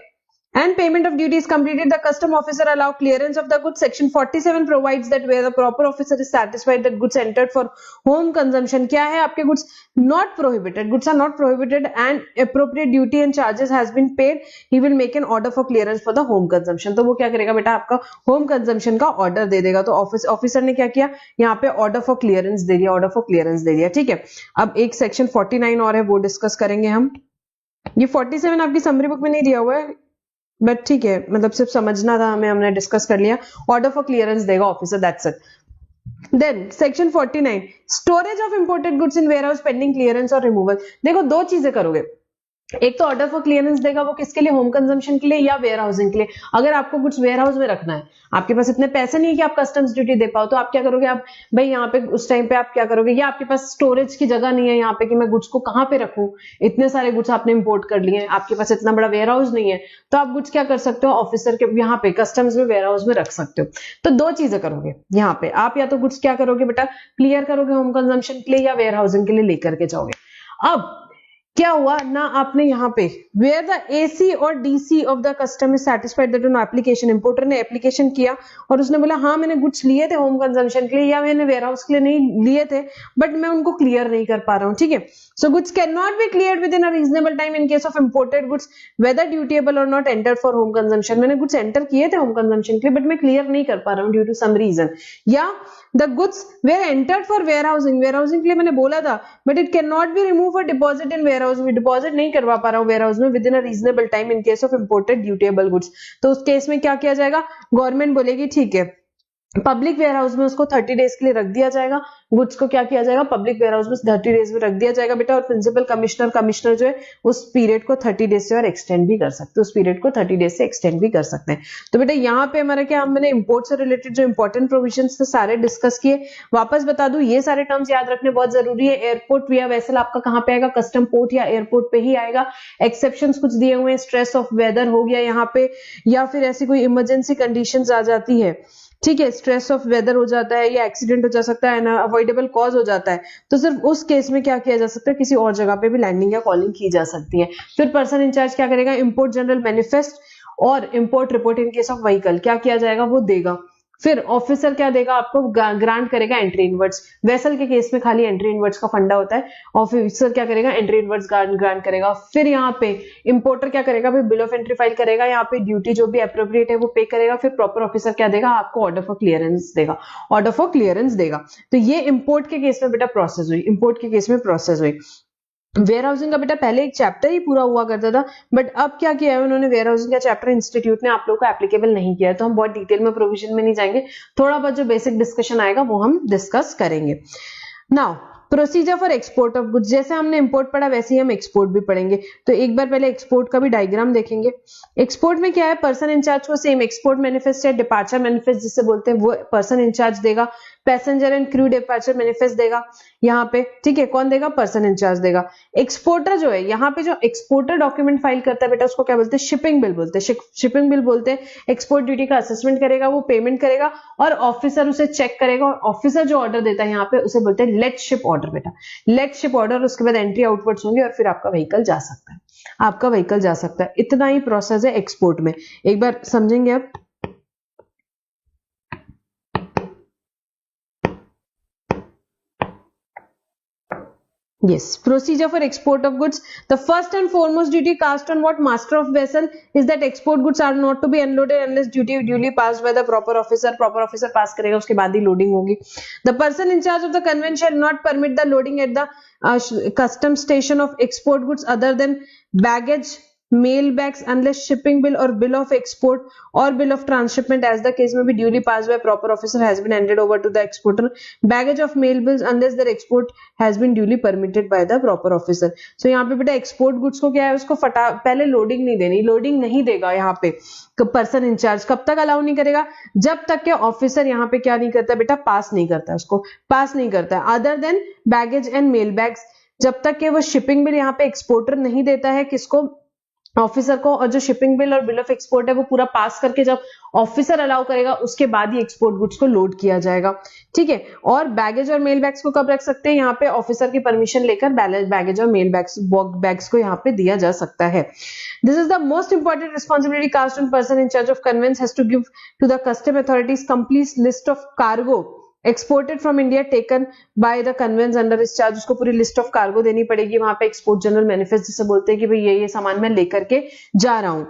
and payment of duty is completed, the custom officer allow clearance of the goods. Section 47 provides that where the proper officer is satisfied that goods entered for home consumption, क्या है आपके goods not prohibited, goods are not prohibited and appropriate duty and charges has been paid, he will make an order for clearance for the home consumption. तो वो क्या करेगा बेटा, आपका home consumption का order दे देगा. तो ऑफिसर ने क्या किया, यहाँ पे order for clearance दे दिया, order for clearance दे दिया. ठीक है, अब एक section 49 और है, वो डिस्कस करेंगे हम. ये 47 आपकी समरी बुक में नहीं दिया हुआ है, बट ठीक है, मतलब सिर्फ समझना था हमें, हमने डिस्कस कर लिया. ऑर्डर फॉर क्लियरेंस देगा officer, that's it. Then section 49 storage of imported goods in warehouse pending clearance और रिमूवल. देखो दो चीजें करोगे, एक तो ऑर्डर फॉर क्लियरेंस देगा, वो किसके लिए, होम कंजम्पशन के लिए या वेयर हाउसिंग के लिए. अगर आपको कुछ वेयर हाउस में रखना है, आपके पास इतने पैसे नहीं है कि आप कस्टम्स ड्यूटी दे पाओ, तो आप क्या करोगे, आप भाई यहाँ पे उस टाइम पे आप क्या करोगे, या आपके पास स्टोरेज की जगह नहीं है यहाँ पे कि मैं गुड्स को कहाँ पे रखूं, इतने सारे गुड्स आपने इंपोर्ट कर लिए हैं, आपके पास इतना बड़ा वेयर हाउस नहीं है, तो आप गुड्स क्या कर सकते हो, ऑफिसर के यहाँ पे कस्टम्स में वेयर हाउस में रख सकते हो. तो दो चीजें करोगे यहाँ पे, आप या तो गुड्स क्या करोगे बेटा, क्लियर करोगे होम कंजम्पशन के लिए या वेयर हाउसिंग के लिए लेकर के जाओगे. अब क्या हुआ ना, आपने यहाँ पे वेयर द एसी और DC of the custom is satisfied that on application, importer ने एप्लीकेशन किया और उसने बोला हाँ मैंने गुड्स लिए थे होम कंजम्पशन के लिए या मैंने वेयर हाउस के लिए नहीं लिए थे, बट मैं उनको क्लियर नहीं कर पा रहा हूँ. ठीक है, so goods can not be cleared within a reasonable time in case of imported goods whether dutiable और not entered for home consumption. मैंने गुड्स एंटर किए थे होम कंजम्पशन के लिए, बट मैं क्लियर नहीं कर पा रहा हूँ ड्यू टू सम रीजन. या the goods were entered for warehousing, warehousing के लिए मैंने बोला था, but it can not be remove और deposit in warehouse, deposit नहीं करवा पा रहा हूँ वेयर हाउस में within a reasonable time in case of imported dutiable goods. तो उस केस में क्या किया जाएगा, गवर्नमेंट बोलेगी ठीक है पब्लिक वेयर हाउस में उसको 30 डेज के लिए रख दिया जाएगा, गुड्स को क्या किया जाएगा, पब्लिक वेयर हाउस में 30 डेज में रख दिया जाएगा बेटा. और प्रिंसिपल कमिश्नर जो है उस पीरियड को 30 डेज से और एक्सटेंड भी कर सकते हैं, उस पीरियड को 30 डेज से एक्सटेंड भी कर सकते हैं. तो बेटा यहाँ पे हमारा क्या, मैंने इंपोर्ट से रिलेटेड जो इंपॉर्टेंट प्रोविजंस थे सारे डिस्कस किए. वापस बता दूं, ये सारे टर्म्स याद रखने बहुत जरूरी है. एयरपोर्ट या वेसल आपका कहाँ पे आएगा, कस्टम पोर्ट या एयरपोर्ट पे ही आएगा. एक्सेप्शंस कुछ दिए हुए हैं, स्ट्रेस ऑफ वेदर हो गया यहाँ पे, या फिर ऐसी कोई इमरजेंसी कंडीशंस आ जाती है, ठीक है, स्ट्रेस ऑफ वेदर हो जाता है या एक्सीडेंट हो जा सकता है, अवॉइडेबल कॉज हो जाता है, तो सिर्फ उस केस में क्या किया जा सकता है, किसी और जगह पे भी लैंडिंग या कॉलिंग की जा सकती है. फिर पर्सन इंचार्ज क्या करेगा, इंपोर्ट जनरल मैनिफेस्ट और import report in case of vehicle क्या किया जाएगा, वो देगा. फिर ऑफिसर क्या देगा आपको, ग्रांट करेगा एंट्री इनवर्ड्स. वेसल के केस में खाली एंट्री इनवर्ड्स का फंडा होता है, ऑफिसर क्या करेगा, एंट्री इनवर्ड्स ग्रांट करेगा. फिर यहाँ पे इंपोर्टर क्या करेगा, बिल ऑफ एंट्री फाइल करेगा, यहाँ पे ड्यूटी जो भी एप्रोप्रिएट है वो पे करेगा. फिर प्रॉपर ऑफिसर क्या देगा, आपको ऑर्डर फॉर क्लियरेंस देगा, ऑर्डर फॉर क्लियरेंस देगा. तो ये इंपोर्ट के केस में बेटा प्रोसेस हुई, इंपोर्ट के केस में प्रोसेस हुई. वेयर हाउसिंग का बेटा पहले एक चैप्टर ही पूरा हुआ करता था, बट अब क्या किया है उन्होंने, वेयर हाउसिंग का चैप्टर इंस्टीट्यूट ने आप लोगों को एप्लीकेबल नहीं किया है. तो हम बहुत डिटेल में प्रोविजन में नहीं जाएंगे, थोड़ा बहुत जो बेसिक डिस्कशन आएगा वो हम डिस्कस करेंगे. Now procedure for export of goods, जैसे हमने इंपोर्ट पढ़ा वैसे ही हम एक्सपोर्ट भी पढ़ेंगे. तो एक बार पहले एक्सपोर्ट का भी डायग्राम देखेंगे. एक्सपोर्ट में क्या है, पर्सन इंचार्ज को सेम एक्सपोर्ट मैनिफेस्ट या डिपार्चर मैनिफेस्ट जिसे बोलते हैं वो पर्सन इंचार्ज देगा. Passenger and crew departure manifest देगा यहाँ पे, ठीक है, कौन देगा, पर्सन इंचार्ज देगा. एक्सपोर्टर जो है यहाँ पे, जो एक्सपोर्टर डॉक्यूमेंट फाइल करता है बेटा उसको क्या बोलते हैं, शिपिंग बिल बोलते हैं, शिपिंग बिल बोलते हैं. एक्सपोर्ट ड्यूटी का असेसमेंट करेगा, वो पेमेंट करेगा और ऑफिसर उसे चेक करेगा, और ऑफिसर जो ऑर्डर देता है यहाँ पे उसे बोलते हैं लेट शिप ऑर्डर बेटा, लेट शिप ऑर्डर. उसके बाद एंट्री आउटवर्ड्स होंगे और फिर आपका व्हीकल जा सकता है, आपका व्हीकल जा सकता है. इतना ही प्रोसेस है एक्सपोर्ट में, एक बार समझेंगे आप. Yes, procedure for export of goods. The first and foremost duty cast on what master of vessel is that export goods are not to be unloaded unless duly passed by the proper officer. Proper officer pass करेगा, उसके बाद ही loading होगी. The person in charge of the conveyance shall not permit the loading at the custom station of export goods other than baggage, mail bags unless shipping bill or bill of export or bill of transshipment as the case may be duly passed by proper officer has been handed over to the exporter. Baggage of mail bills unless their export has been duly permitted by the proper officer. So यहाँ पे बेटा export goods को क्या है, उसको पहले loading नहीं देनी, लोडिंग नहीं देगा यहाँ पे पर्सन इंचार्ज. कब तक अलाउ नहीं करेगा, जब तक के ऑफिसर यहाँ पे क्या नहीं करता बेटा, पास नहीं करता, उसको पास नहीं करता है. Other than baggage and mail bags, जब तक के वो शिपिंग बिल यहाँ पे एक्सपोर्टर नहीं देता है किसको, ऑफिसर को, और जो शिपिंग बिल और बिल ऑफ एक्सपोर्ट है वो पूरा पास करके जब ऑफिसर अलाउ करेगा उसके बाद ही एक्सपोर्ट गुड्स को लोड किया जाएगा, ठीक है। और बैगेज और मेल बैग्स को कब रख सकते हैं, यहाँ पे ऑफिसर की परमिशन लेकर बैगेज और मेल बैग्स को यहाँ पे दिया जा सकता है। This is the most important responsibility cast on person in charge of conveyance has to give to the custom authorities complete list of cargo exported from India taken by the conveyance under his charge. उसको पूरी list of cargo देनी पड़ेगी, वहां पे export general manifest जिसे बोलते हैं कि भाई ये सामान मैं लेकर के जा रहा हूं,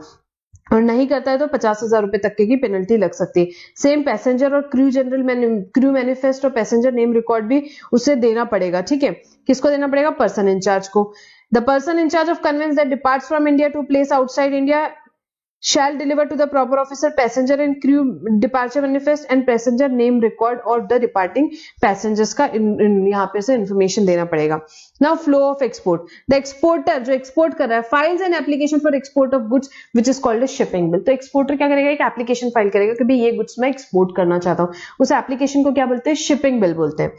और नहीं करता है तो 50,000 रुपए तक की पेनल्टी लग सकती है। सेम पैसेंजर और क्रू मैनिफेस्ट और पैसेंजर नेम रिकॉर्ड भी उसे देना पड़ेगा, ठीक है। किसको देना पड़ेगा, पर्सन इंचार्ज को। The person in charge of conveyance that departs from India to place outside India shall deliver to the proper officer passenger and crew departure manifest and passenger name record और the departing passengers का यहाँ पे से information देना पड़ेगा। Now flow of export, the exporter जो export कर रहा है files an application for export of goods which is called a shipping bill। तो exporter क्या करेगा, एक application file करेगा कि भाई ये goods मैं export करना चाहता हूँ, उस application को क्या बोलते हैं, shipping bill बोलते हैं।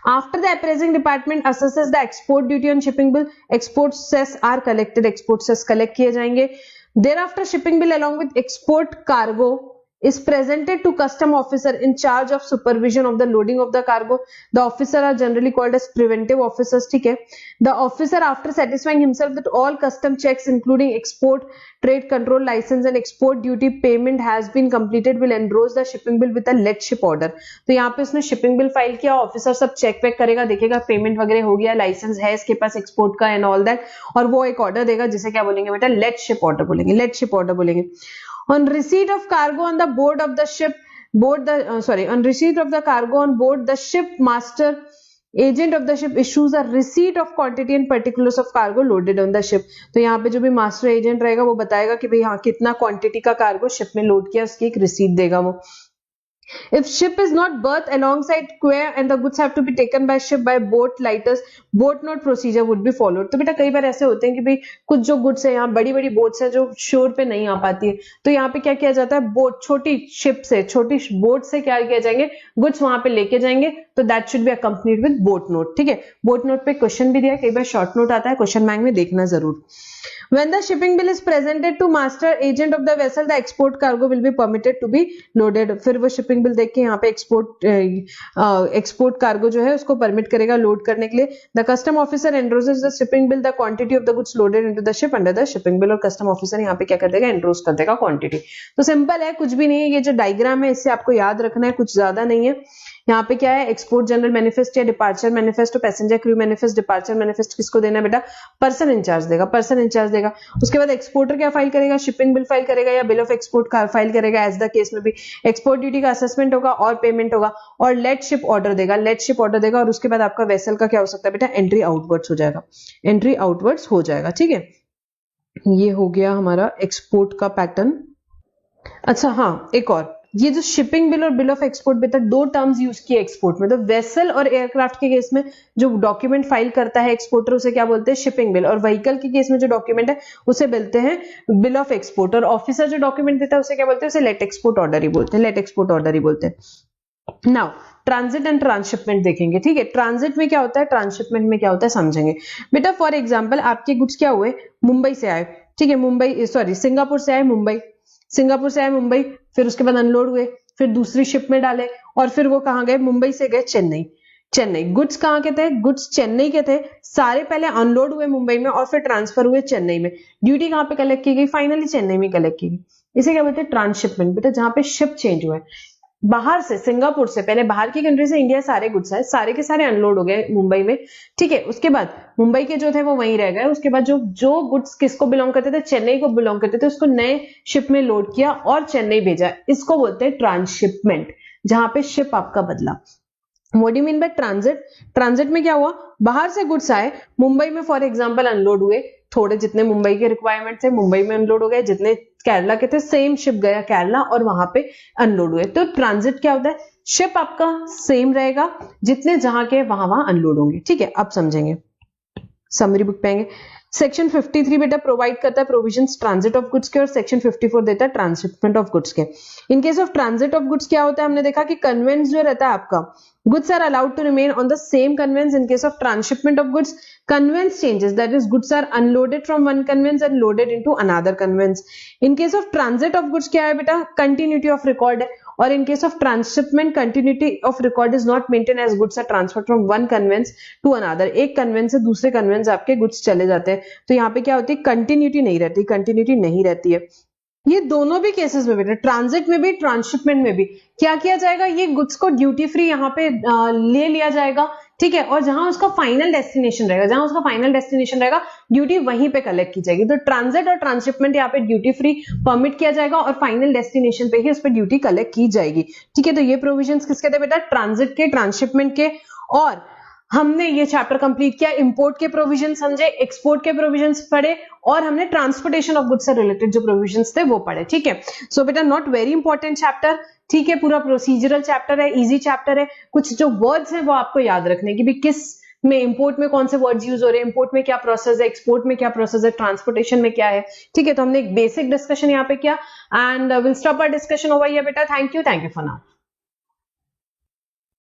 After the appraising department assesses the export duty on shipping bill, export cess are collected, export cess collect किए जाएंगे। Thereafter, shipping bill along with export cargo is presented to custom officer in charge of supervision of the loading of the cargo. The officer are generally called as preventive officers, ठीक है। The officer after satisfying himself that all custom checks including export, trade control license and export duty payment has been completed will engross the shipping bill with a let ship order। तो यहाँ पे उसने shipping bill file किया, officer सब check वेक करेगा, देखेगा payment वगैरह हो गया, लाइसेंस है इसके पास एक्सपोर्ट का एंड ऑल दैट, और वो एक ऑर्डर देगा जिसे क्या बोलेंगे बेटा, लेट शिप ऑर्डर बोलेंगे, लेट शिप ऑर्डर बोलेंगे। On receipt of cargo on the board of the ship, on receipt of the cargo on board, the ship master agent of the ship issues a receipt of quantity and particulars of cargo loaded on the ship। तो यहाँ पे जो भी master agent रहेगा वो बताएगा कि भाई हाँ कितना क्वांटिटी का कार्गो शिप में लोड किया, उसकी एक रिसीट देगा वो। If ship is not berthed alongside quay and the goods have to be taken by ship by boat lighters, boat note procedure would be followed। तो बेटा कई बार ऐसे होते हैं कि भाई कुछ जो गुड्स है, यहाँ बड़ी बड़ी बोट्स है जो शोर पे नहीं आ पाती है, तो यहाँ पे क्या किया जाता है, बोट छोटी शिप से, छोटी बोट से क्या किया जाएंगे, गुड्स वहां पे लेके जाएंगे, तो that should be accompanied with boat note, ठीक है। बोट नोट पे क्वेश्चन भी दिया, कई बार शॉर्ट नोट आता है, क्वेश्चन बैंक में देखना जरूर। When the shipping bill is presented to master agent of the vessel, the export cargo will be permitted to be loaded। फिर वो shipping bill देख के यहाँ पे export cargo जो है उसको permit करेगा लोड करने के लिए। The custom officer endorses the shipping bill, the quantity of the goods loaded into the ship under the shipping bill, और custom officer यहाँ पे क्या कर देगा, endorse कर देगा quantity। तो सिंपल है, कुछ भी नहीं है, ये जो डायग्राम है इससे आपको याद रखना है, कुछ ज्यादा नहीं है। यहाँ पे क्या है, एक्सपोर्ट जनरल मैनिफेस्ट या डिपार्चर मैनिफेस्ट, और passenger crew manifest, departure manifest किसको देना है बेटा, पर्सन इंचार्ज देगा, पर्सन इंचार्ज देगा। उसके बाद एक्सपोर्टर क्या फाइल करेगा, शिपिंग बिल फाइल करेगा या बिल ऑफ एक्सपोर्ट फाइल करेगा, एज द केस में भी एक्सपोर्ट ड्यूटी का असेसमेंट होगा और पेमेंट होगा, और लेट शिप ऑर्डर देगा, लेट शिप ऑर्डर देगा। और उसके बाद आपका वेसल का क्या हो सकता है बेटा, एंट्री आउटवर्ड्स हो जाएगा, एंट्री आउटवर्ड्स हो जाएगा, ठीक है। ये हो गया हमारा एक्सपोर्ट का पैटर्न। अच्छा हाँ, एक और, ये जो शिपिंग बिल और बिल ऑफ एक्सपोर्ट बेटा दो टर्म्स यूज किए एक्सपोर्ट में। तो वेसल और एयरक्राफ्ट के केस में जो डॉक्यूमेंट फाइल करता है एक्सपोर्टर उसे क्या बोलते हैं, शिपिंग बिल, और व्हीकल के केस में जो डॉक्यूमेंट है उसे बोलते हैं बिल ऑफ एक्सपोर्ट, और ऑफिसर जो डॉक्यूमेंट देता है उसे क्या बोलते हैं, उसे लेट एक्सपोर्ट ऑर्डर ही बोलते हैं, लेट एक्सपोर्ट ऑर्डर ही बोलते हैं। नाउ ट्रांजिट एंड ट्रांसशिपमेंट देखेंगे, ठीक है। ट्रांजिट में क्या होता है, ट्रांसशिपमेंट में क्या होता है, समझेंगे बेटा। फॉर एग्जाम्पल आपके गुड्स क्या हुए, मुंबई से आए, ठीक है, सिंगापुर से आए मुंबई, सिंगापुर से आए मुंबई, फिर उसके बाद अनलोड हुए, फिर दूसरी शिप में डाले, और फिर वो कहां गए, मुंबई से गए चेन्नई। चेन्नई गुड्स कहां के थे, गुड्स चेन्नई के थे, सारे पहले अनलोड हुए मुंबई में और फिर ट्रांसफर हुए चेन्नई में। ड्यूटी कहां पे कलेक्ट की गई, फाइनली चेन्नई में कलेक्ट की गई। इसे क्या बोलते हैं, ट्रांसशिपमेंट बेटा, जहां पे शिप चेंज हुए, बाहर से, सिंगापुर से, पहले बाहर की कंट्री से इंडिया सारे गुड्स आए, सारे के सारे अनलोड हो गए मुंबई में, ठीक है। उसके बाद मुंबई के जो थे वो वहीं रह गए, उसके बाद जो गुड्स किसको बिलोंग करते थे, चेन्नई को बिलोंग करते थे, उसको नए शिप में लोड किया और चेन्नई भेजा, इसको बोलते हैं ट्रांसशिपमेंट, जहां पे शिप आपका बदला। What do you mean by transit, transit में क्या हुआ, बाहर से गुड्स आए, मुंबई में फॉर एग्जांपल अनलोड हुए, थोड़े जितने मुंबई के रिक्वायरमेंट थे मुंबई में अनलोड हो गए, जितने केरला के थे सेम शिप गया केरला और वहां पे अनलोड हुए। तो ट्रांजिट क्या होता है, शिप आपका सेम रहेगा, जितने जहां के वहां अनलोड होंगे, ठीक है। अब समझेंगे, समरी बुक पे आएंगे। सेक्शन 53 बेटा प्रोवाइड करता है प्रोविजंस ट्रांजिट ऑफ गुड्स के, और सेक्शन 54 देता है ट्रांसशिपमेंट ऑफ गुड्स के। इन case of transit of goods क्या होता है, हमने देखा कि कन्वेंस जो रहता है आपका, goods are allowed to remain on the same conveyance. In case of transshipment of goods, conveyance changes, that is goods are unloaded from one conveyance and loaded into another conveyance. In case of transit of goods क्या है बेटा, continuity of record है, और in case of transshipment continuity of record is not maintained as goods are transferred from one conveyance to another. एक conveyance से दूसरे conveyance आपके goods चले जाते हैं, तो यहाँ पे क्या होती है, continuity नहीं रहती, continuity नहीं रहती है। ये दोनों भी केसेस में बेटा, ट्रांजिट में भी ट्रांसशिपमेंट में भी क्या किया जाएगा, ये गुड्स को ड्यूटी फ्री यहाँ पे ले लिया जाएगा, ठीक है, और जहां उसका फाइनल डेस्टिनेशन रहेगा ड्यूटी वहीं पे कलेक्ट की जाएगी। तो ट्रांजिट और ट्रांसशिपमेंट यहाँ पे ड्यूटी फ्री परमिट किया जाएगा और फाइनल डेस्टिनेशन पे ही उस पर ड्यूटी कलेक्ट की जाएगी, ठीक है। तो ये प्रोविजंस किसके थे बेटा, ट्रांजिट के, ट्रांसशिपमेंट के। और हमने ये चैप्टर कंप्लीट किया, इंपोर्ट के प्रोविजन समझे, एक्सपोर्ट के प्रोविजंस पढ़े, और हमने ट्रांसपोर्टेशन ऑफ गुड्स से रिलेटेड जो प्रोविजंस थे वो पढ़े, ठीक है। सो बेटा नॉट वेरी इंपॉर्टेंट चैप्टर, ठीक है, पूरा प्रोसीजरल चैप्टर है, इजी चैप्टर है। कुछ जो वर्ड्स हैं वो आपको याद रखने की भी, किस में इंपोर्ट में कौन से वर्ड्स यूज हो रहे हैं, इंपोर्ट में क्या प्रोसेस है, एक्सपोर्ट में क्या प्रोसेस है, ट्रांसपोर्टेशन में क्या है, ठीक है। तो हमने एक बेसिक डिस्कशन यहाँ पे किया, and will stop our discussion over here बेटा। Thank you for now.